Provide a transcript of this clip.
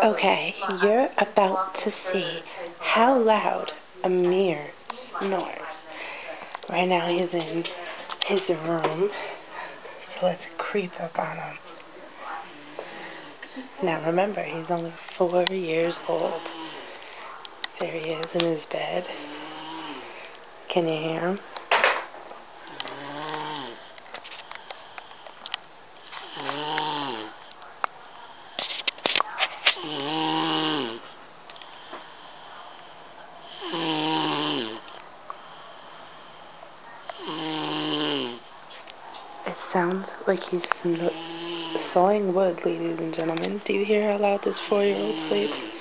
Okay, you're about to see how loud Amir snores. Right now he's in his room, so let's creep up on him. Now remember, he's only 4 years old. There he is in his bed. Can you hear him? It sounds like he's sawing wood, ladies and gentlemen. Do you hear how loud this 4-year-old sleeps?